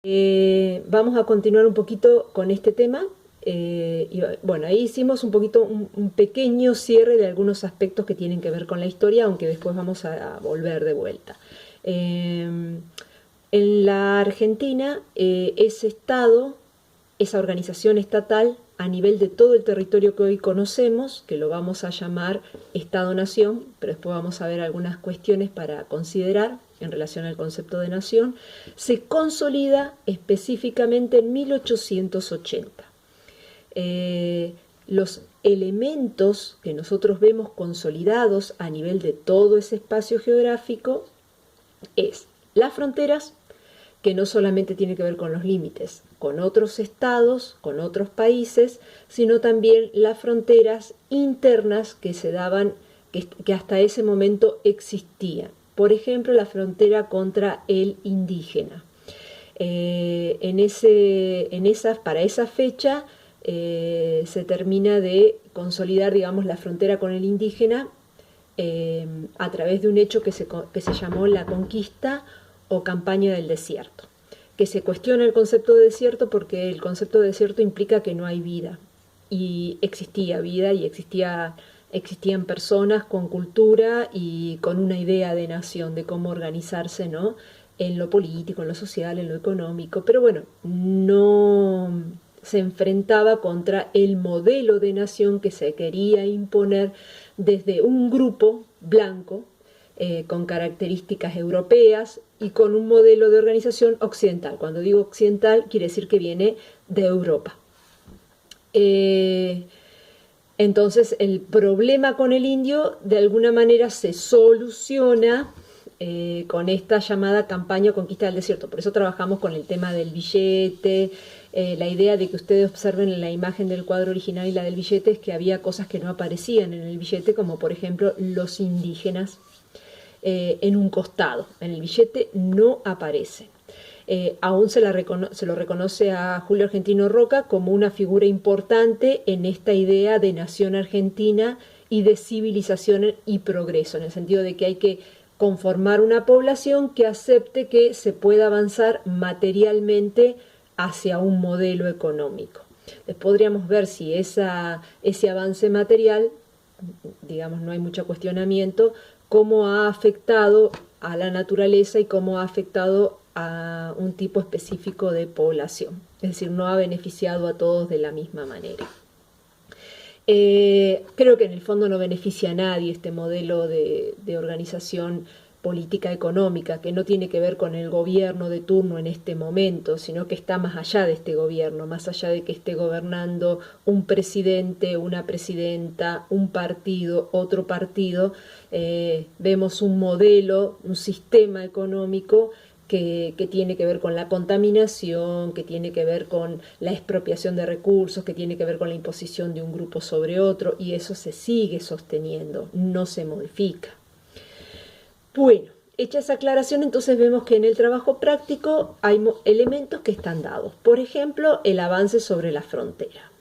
Vamos a continuar un poquito con este tema. Bueno, ahí hicimos un poquito un pequeño cierre de algunos aspectos que tienen que ver con la historia, aunque después vamos a volver de vuelta. En la Argentina, ese Estado, esa organización estatal a nivel de todo el territorio que hoy conocemos, que lo vamos a llamar Estado-Nación, pero después vamos a ver algunas cuestiones para considerar en relación al concepto de nación, se consolida específicamente en 1880. Los elementos que nosotros vemos consolidados a nivel de todo ese espacio geográfico es las fronteras, que no solamente tiene que ver con los límites, con otros estados, con otros países, sino también las fronteras internas que se daban, que hasta ese momento existían. Por ejemplo, la frontera contra el indígena. Para esa fecha se termina de consolidar, digamos, la frontera con el indígena a través de un hecho que se llamó la conquista o campaña del desierto, que se cuestiona el concepto de desierto porque el concepto de desierto implica que no hay vida, y existía vida y existían personas con cultura y con una idea de nación, de cómo organizarse, ¿no?, en lo político, en lo social, en lo económico, pero bueno, no se enfrentaba contra el modelo de nación que se quería imponer desde un grupo blanco con características europeas y con un modelo de organización occidental. Cuando digo occidental, quiere decir que viene de Europa. Entonces, el problema con el indio, de alguna manera, se soluciona con esta llamada campaña Conquista del Desierto. Por eso trabajamos con el tema del billete. La idea de que ustedes observen la imagen del cuadro original y la del billete es que había cosas que no aparecían en el billete, como por ejemplo los indígenas en un costado. En el billete no aparece. Aún se lo reconoce a Julio Argentino Roca como una figura importante en esta idea de nación argentina y de civilización y progreso, en el sentido de que hay que conformar una población que acepte que se pueda avanzar materialmente hacia un modelo económico. Podríamos ver si ese avance material, digamos, no hay mucho cuestionamiento, cómo ha afectado a la naturaleza y cómo ha afectado a un tipo específico de población. Es decir, no ha beneficiado a todos de la misma manera. Creo que en el fondo no beneficia a nadie este modelo de organización política económica, que no tiene que ver con el gobierno de turno en este momento, sino que está más allá de este gobierno, más allá de que esté gobernando un presidente, una presidenta, un partido, otro partido. Vemos un modelo, un sistema económico que tiene que ver con la contaminación, que tiene que ver con la expropiación de recursos, que tiene que ver con la imposición de un grupo sobre otro, y eso se sigue sosteniendo, no se modifica. Bueno, hecha esa aclaración, entonces vemos que en el trabajo práctico hay elementos que están dados. Por ejemplo, el avance sobre la frontera.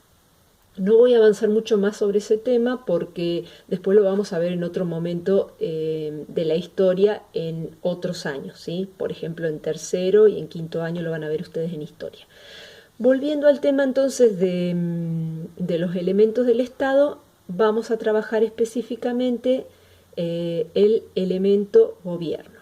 No voy a avanzar mucho más sobre ese tema porque después lo vamos a ver en otro momento de la historia en otros años, ¿sí? Por ejemplo, en tercero y en quinto año lo van a ver ustedes en historia. Volviendo al tema entonces de los elementos del Estado, vamos a trabajar específicamente el elemento gobierno.